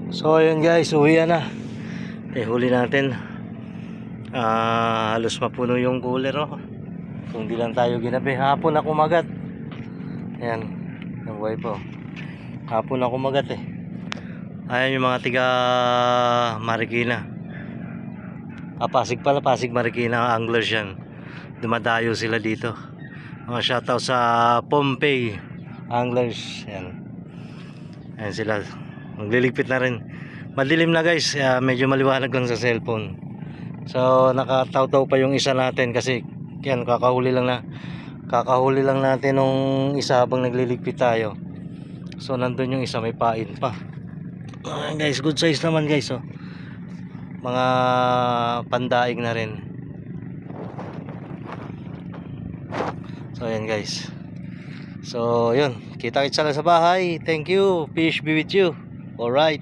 So ayun guys, uwi na. Huli natin. Halos mapuno yung cooler oh. Kung di lang tayo ginabi. Hapon ako magat. Ayan, yung buhay po. Hapon ako magat eh. Ayan yung mga tiga Marikina. Pasig pala, Pasig Marikina anglers yan. Dumadayo sila dito. Mga shoutout sa Pompey anglers. Ayan. Ayan sila. Magliligpit na rin. Madilim na guys, medyo maliwanag lang sa cellphone. So nakataw-taw pa yung isa natin kasi yan kakahuli lang natin nung isa habang nagliligpit tayo. So nandun yung isa, may pain pa. Guys, good size naman guys oh. Mga pandaig na rin. So ayan guys. So yun, kita-kits lang sa bahay. Thank you, fish be with you. Alright.